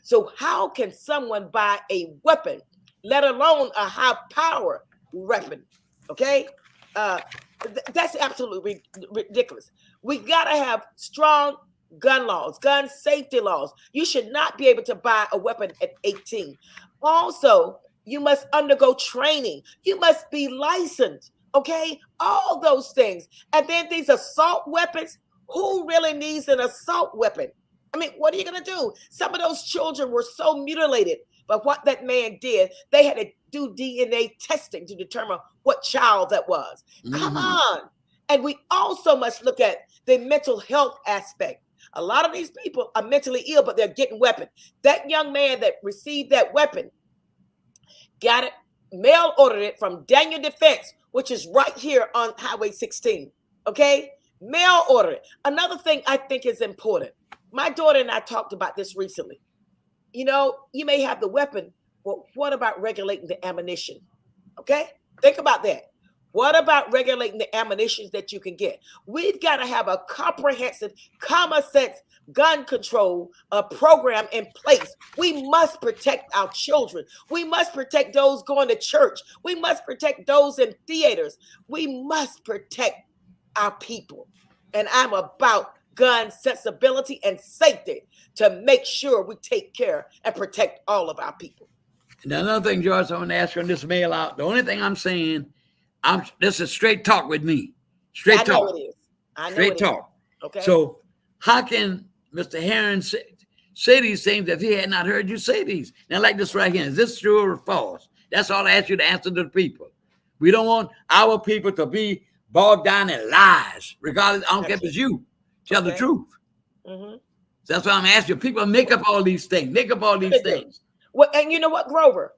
So how can someone buy a weapon, let alone a high power weapon? Okay. That's absolutely ridiculous. We got to have strong gun laws, gun safety laws. You should not be able to buy a weapon at 18. Also, you must undergo training. You must be licensed. Okay. All those things. And then these assault weapons, who really needs an assault weapon? I mean, what are you going to do? Some of those children were so mutilated by what that man did. They had to do DNA testing to determine what child that was. Mm-hmm. Come on. And we also must look at the mental health aspect. A lot of these people are mentally ill, but they're getting weapons. That young man that received that weapon got it, mail ordered it from Daniel Defense, which is right here on Highway 16. Okay? Mail order it. Another thing I think is important. My daughter and I talked about this recently. You may have the weapon, but what about regulating the ammunition? Okay? Think about that. What about regulating the ammunition that you can get? We've got to have a comprehensive, common sense gun control program in place. We must protect our children. We must protect those going to church. We must protect those in theaters. We must protect our people. And I'm about gun sensibility and safety to make sure we take care and protect all of our people. Now, another thing, George, I want to ask you on this mail out. The only thing I'm saying, this is straight talk with me. Straight I talk. know it is. I know straight it talk. Is. Okay. So how can Mr. Herron say these things if he had not heard you say these? Now, like this right here, is this true or false? That's all I ask you to answer to the people. We don't want our people to be bogged down in lies, regardless. I don't care if it's you. Tell the truth. Mm-hmm. So that's why I'm asking you. People make up all these things. Make up all these things. Well, and you know what, Grover?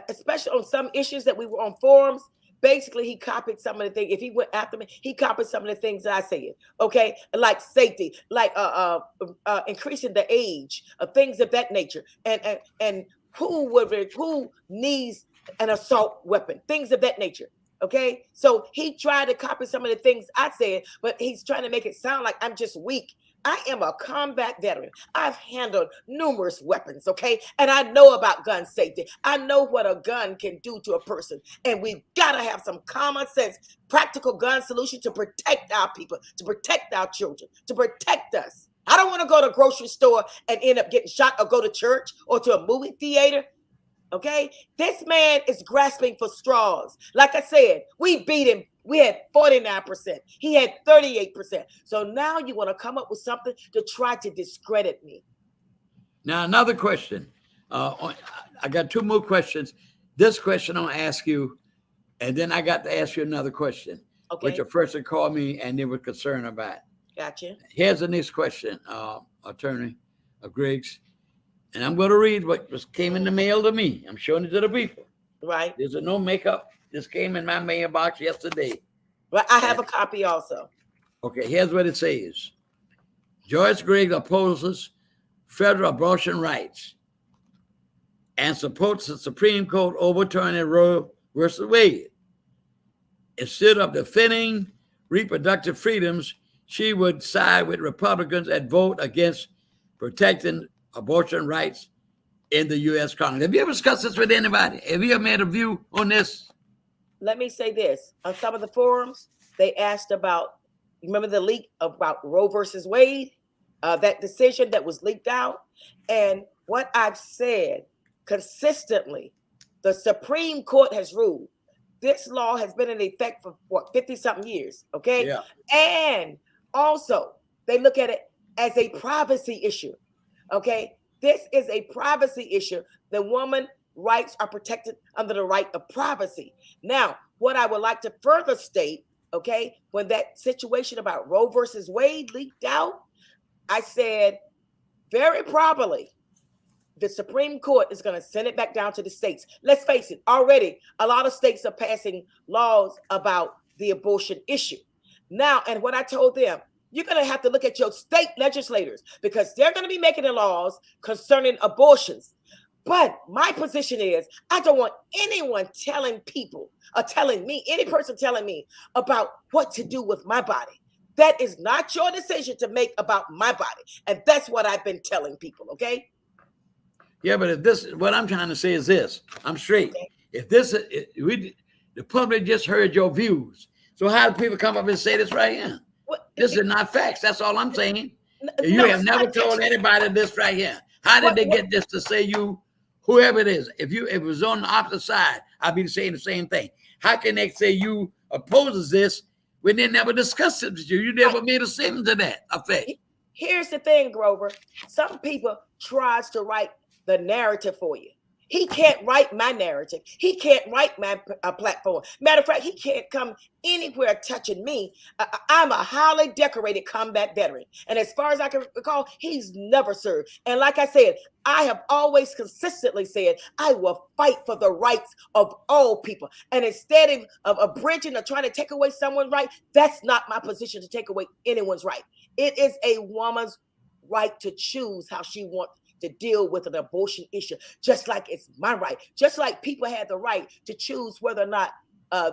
Especially on some issues that we were on forums, basically he copied some of the things. If he went after me, he copied some of the things that I said. Okay, like safety, like increasing the age of things of that nature, and who needs an assault weapon, things of that nature. Okay, so he tried to copy some of the things I said, but he's trying to make it sound like I'm just weak. I am a combat veteran. I've handled numerous weapons, okay? And I know about gun safety. I know what a gun can do to a person. And we've got to have some common sense, practical gun solution to protect our people, to protect our children, to protect us. I don't want to go to a grocery store and end up getting shot, or go to church or to a movie theater. Okay, this man is grasping for straws. Like I said, we beat him. We had 49%. He had 38%. So now you want to come up with something to try to discredit me. Now, another question. I got two more questions. This question I'll ask you, and then I got to ask you another question, which a person called me and they were concerned about. Gotcha. Here's the next question, Attorney Griggs. And I'm going to read what just came in the mail to me. I'm showing it to the people. Right. There's no makeup. This came in my mailbox yesterday. Well, I have a copy also. Okay, here's what it says. Joyce Griggs opposes federal abortion rights and supports the Supreme Court overturning Roe versus Wade. Instead of defending reproductive freedoms, she would side with Republicans and vote against protecting abortion rights in the U.S. Congress. Have you ever discussed this with anybody? Have you ever made a view on this? Let me say this. On some of the forums, they asked about, remember the leak about Roe versus Wade? That decision that was leaked out? And what I've said consistently, the Supreme Court has ruled. This law has been in effect for, 50-something years, okay? Yeah. And also, they look at it as a privacy issue. Okay, this is a privacy issue. The woman's rights are protected under the right of privacy. Now, what I would like to further state, okay, when that situation about Roe versus Wade leaked out, I said very probably the Supreme Court is going to send it back down to the states. Let's face it, already a lot of states are passing laws about the abortion issue. Now, and what I told them, you're going to have to look at your state legislators because they're going to be making the laws concerning abortions. But my position is I don't want anyone telling people or telling me, any person telling me about what to do with my body. That is not your decision to make about my body. And that's what I've been telling people, okay? Yeah, but if this, what I'm trying to say is this, I'm straight. Okay. If this, the public just heard your views. So how do people come up and say this right here? This is not facts. That's all I'm saying. You have never told anybody this right here. How did they get this to say you, whoever it is? If it was on the opposite side, I'd be saying the same thing. How can they say you opposes this when they never discussed it with you? You never made a statement to that effect. Here's the thing, Grover. Some people tries to write the narrative for you. He can't write my narrative. He can't write my platform. Matter of fact, he can't come anywhere touching me. I'm a highly decorated combat veteran. And as far as I can recall, he's never served. And like I said, I have always consistently said, I will fight for the rights of all people. And instead of abridging or trying to take away someone's right, that's not my position to take away anyone's right. It is a woman's right to choose how she wants to deal with an abortion issue, just like it's my right, just like people had the right to choose whether or not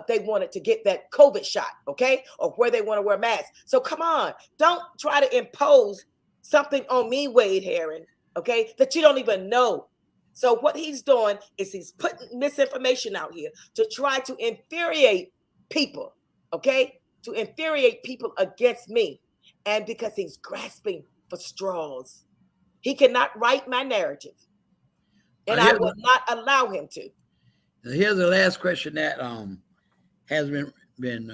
they wanted to get that COVID shot, okay, or where they want to wear masks. So come on, don't try to impose something on me, Wade Herron, okay, that you don't even know. So what he's doing is he's putting misinformation out here to try to infuriate people, okay, to infuriate people against me. And because he's grasping for straws, he cannot write my narrative. And I will not allow him to. Here's the last question that has been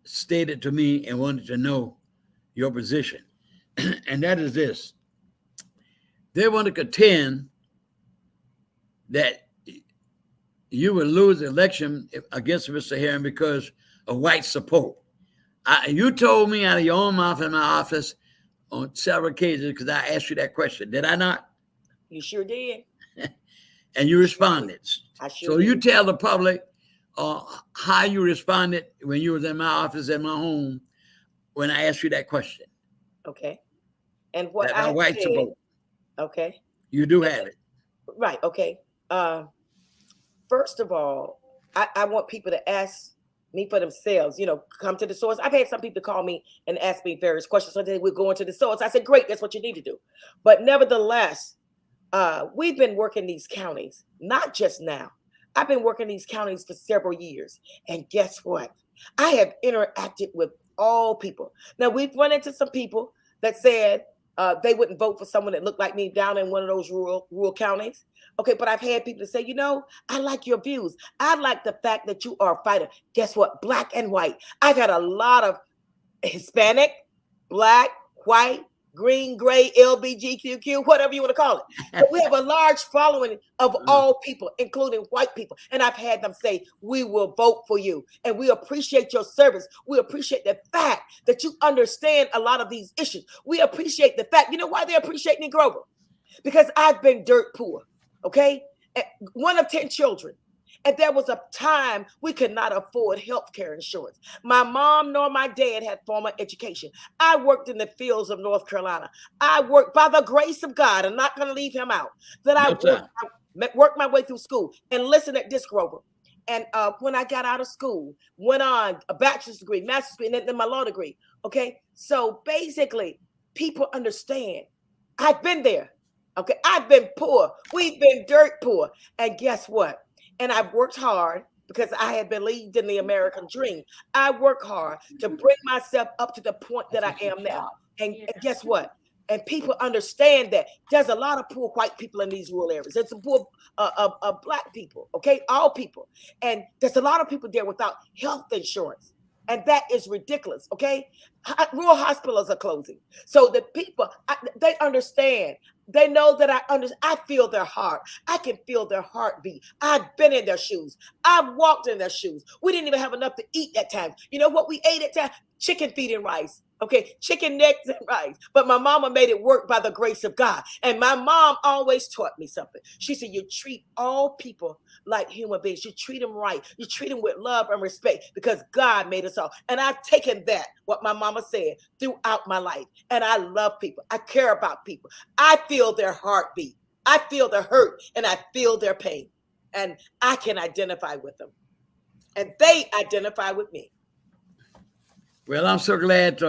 stated to me and wanted to know your position. And that is this. They want to contend that you will lose the election against Mr. Herring because of white support. You told me out of your own mouth in my office on several occasions, because I asked you that question. Did I not? You sure did. And you responded. I sure so did. You tell the public how you responded when you was in my office at my home when I asked you that question. Okay. And what that I white said, support. Okay. You do have it. Right. Okay. First of all, I want people to ask me for themselves, come to the source. I've had some people call me and ask me various questions. So we're going to the source. I said, great, that's what you need to do. But nevertheless, we've been working these counties, not just now. I've been working these counties for several years. And guess what? I have interacted with all people. Now, we've run into some people that said they wouldn't vote for someone that looked like me down in one of those rural counties. Okay, but I've had people say, I like your views. I like the fact that you are a fighter. Guess what? Black and white. I've had a lot of Hispanic, black, white, green, gray, LBGQQ, whatever you want to call it. But we have a large following of all people, including white people. And I've had them say, we will vote for you. And we appreciate your service. We appreciate the fact that you understand a lot of these issues. We appreciate the fact, you know why they appreciate me, Grover? Because I've been dirt poor, okay? One of 10 children. And there was a time we could not afford health care insurance. My mom nor my dad had formal education. I worked in the fields of North Carolina. I worked by the grace of God. I'm not going to leave him out. That I worked my way through school. And listen at this, Grover. And when I got out of school, went on a bachelor's degree, master's degree, and then my law degree. Okay. So basically, people understand. I've been there. Okay. I've been poor. We've been dirt poor. And guess what? And I've worked hard because I had believed in the American dream. I work hard to bring myself up to the point that I am now. And guess what? And people understand that there's a lot of poor white people in these rural areas. There's some poor black people, okay? All people. And there's a lot of people there without health insurance. And that is ridiculous, okay? Rural hospitals are closing. So the people, they understand. They know that I feel their heart. I can feel their heartbeat. I've been in their shoes. I've walked in their shoes. We didn't even have enough to eat that time. You know what we ate at time? Chicken feet and rice. Okay, chicken necks and rice. But my mama made it work by the grace of God. And my mom always taught me something. She said, you treat all people like human beings. You treat them right. You treat them with love and respect because God made us all. And I've taken that, what my mama said, throughout my life. And I love people. I care about people. I feel their heartbeat. I feel their hurt and I feel their pain. And I can identify with them. And they identify with me. Well, I'm so glad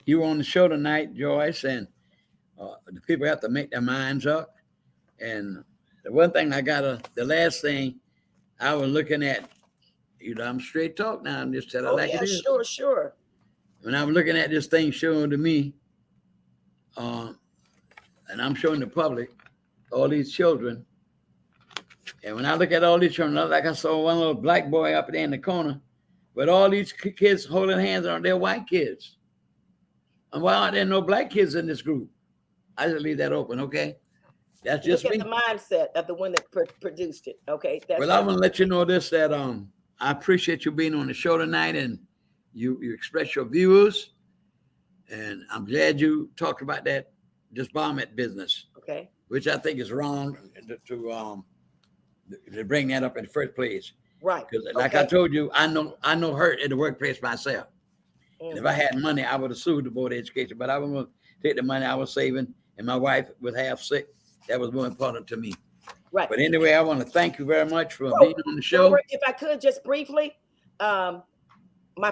you were on the show tonight, Joyce, and the people have to make their minds up. And the one thing the last thing I was looking at, I'm straight talk now. I'm just telling it is. Sure. When I was looking at this thing showing to me, and I'm showing the public all these children, and when I look at all these children, like I saw one little black boy up there in the corner, but all these kids holding hands on their white kids. And why aren't there no black kids in this group? I just leave that open, okay? That's just me. The mindset of the one that produced it, okay? I want to let you know this, that I appreciate you being on the show tonight, and you express your views, and I'm glad you talked about that disbarment business, okay? Which I think is wrong to bring that up in the first place. Right. Because like I told you, I know hurt in the workplace myself. Mm-hmm. And if I had money, I would have sued the Board of Education. But I was going to take the money I was saving, and my wife was half sick. That was more important to me. Right. But anyway, I want to thank you very much for being on the show. If I could just briefly, my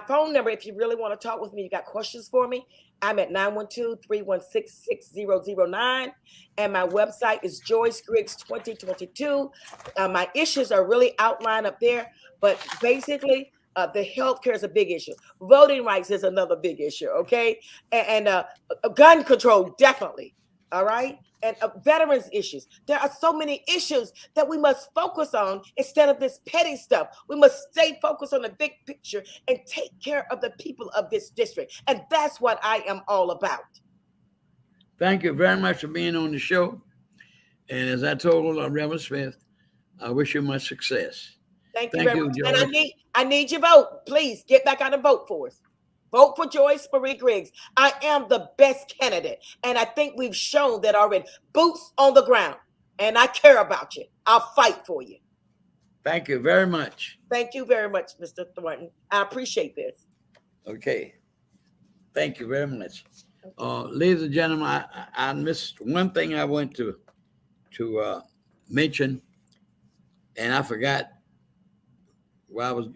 phone number, if you really want to talk with me, you got questions for me, I'm at 912-316-6009. And my website is Joyce Griggs 2022. My issues are really outlined up there. But basically, The health care is a big issue. Voting rights is another big issue. Okay, and gun control definitely. All right, and veterans issues. There are so many issues that we must focus on instead of this petty stuff. We must stay focused on the big picture and take care of the people of this district, and that's what I am all about. Thank you very much for being on the show. And as I told Reverend Smith, I wish you much success. Thank you very much. George. And I need your vote. Please get back out and vote for us. Vote for Joyce Marie Griggs. I am the best candidate. And I think we've shown that already. Boots on the ground. And I care about you. I'll fight for you. Thank you very much. Thank you very much, Mr. Thornton. I appreciate this. Okay. Thank you very much. Ladies and gentlemen, I missed one thing I went to mention, and I forgot while I was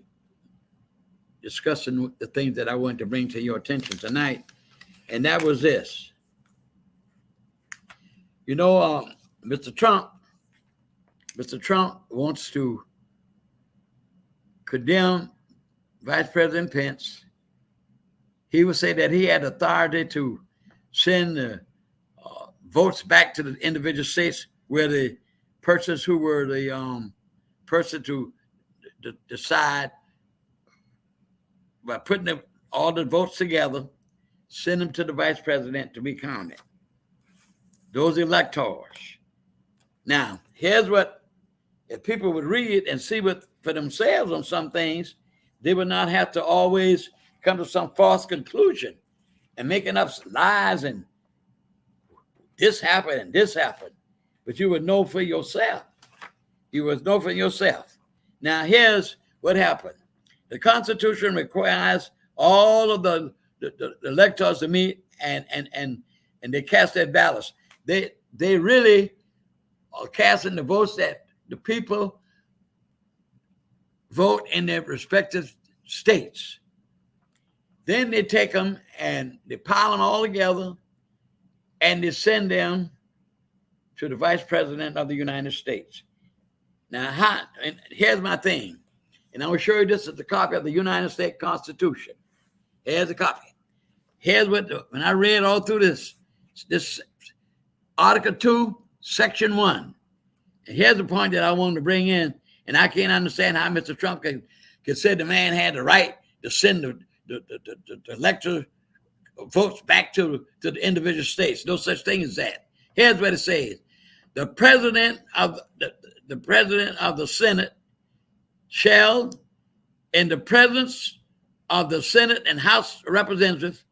discussing the things that I wanted to bring to your attention tonight, and that was this. You know, Mr. Trump wants to condemn Vice President Pence. He would say that he had authority to send the votes back to the individual states where the persons who were the person to decide by putting all the votes together, send them to the vice president to be counted. Those electors. Now, here's what, if people would read and see what for themselves on some things, they would not have to always come to some false conclusion and making up lies and this happened and this happened. But you would know for yourself. You would know for yourself. Now, here's what happened. The Constitution requires all of the electors to meet and they cast their ballots. They really are casting the votes that the people vote in their respective states. Then they take them and they pile them all together and they send them to the Vice President of the United States. Now, and here's my thing. And I will show you this is the copy of the United States Constitution. Here's a copy. Here's what, when I read all through this Article 2, Section 1. And here's the point that I wanted to bring in. And I can't understand how Mr. Trump can say the man had the right to send the elector votes back to the individual states. No such thing as that. Here's what it says. The president of the Senate shall, in the presence of the Senate and House of Representatives,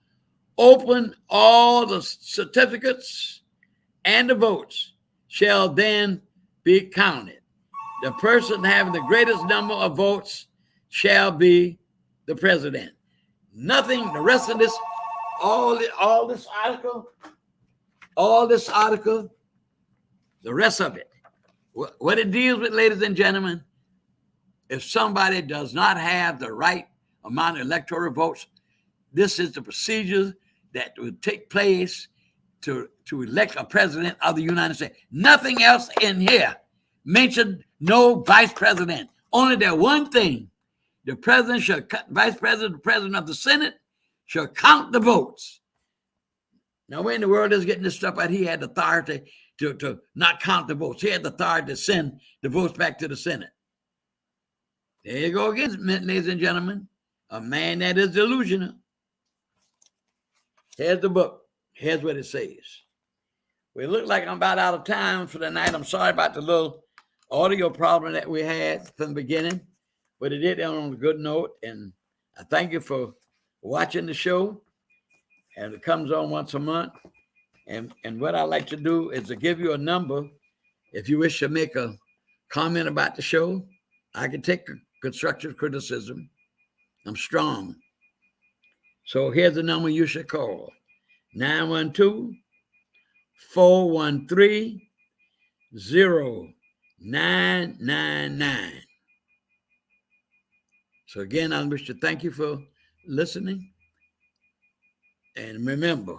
open all the certificates and the votes shall then be counted. The person having the greatest number of votes shall be the president. Nothing, the rest of this, all this article, the rest of it, what it deals with, ladies and gentlemen, if somebody does not have the right amount of electoral votes, this is the procedure that would take place to elect a president of the United States. Nothing else in here mentioned no vice president. Only that one thing. The president shall, vice president, the president of the Senate shall count the votes. Now, where in the world is getting this stuff out? He had authority to not count the votes. He had the authority to send the votes back to the Senate. There you go again, ladies and gentlemen. A man that is delusional. Here's the book. Here's what it says. We look like I'm about out of time for the night. I'm sorry about the little audio problem that we had from the beginning, but it did end on a good note. And I thank you for watching the show. And it comes on once a month. And what I like to do is to give you a number. If you wish to make a comment about the show, I can take constructive criticism. I'm strong. So here's the number you should call. 912-413-0999. So again, I wish to thank you for listening. And remember,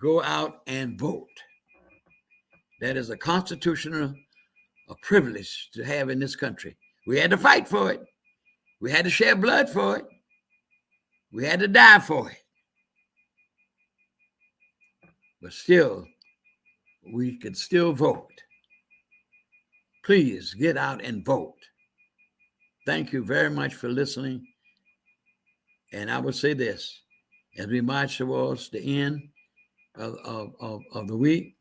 go out and vote. That is a constitutional privilege to have in this country. We had to fight for it. We had to shed blood for it. We had to die for it. But still, we could still vote. Please get out and vote. Thank you very much for listening. And I would say this, as we march towards the end of the week,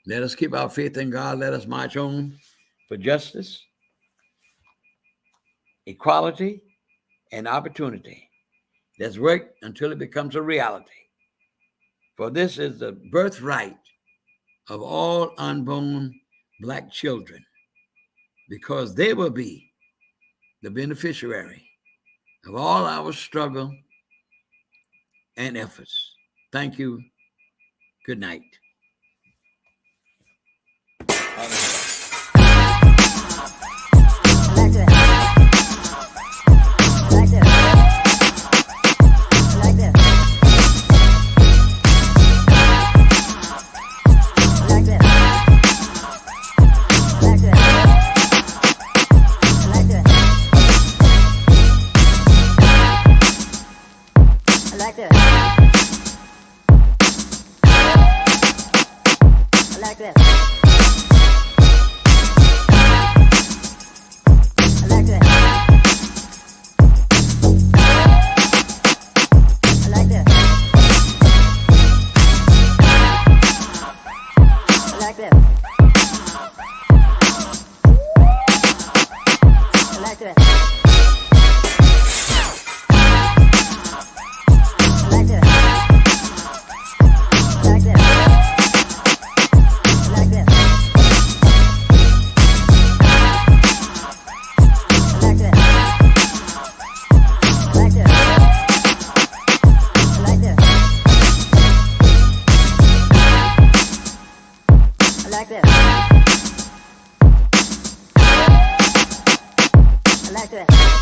let us keep our faith in God. Let us march on for justice, equality, and opportunity. Let's work until it becomes a reality. For this is the birthright of all unborn Black children, because they will be the beneficiary of all our struggle and efforts. Thank you. Good night. like that.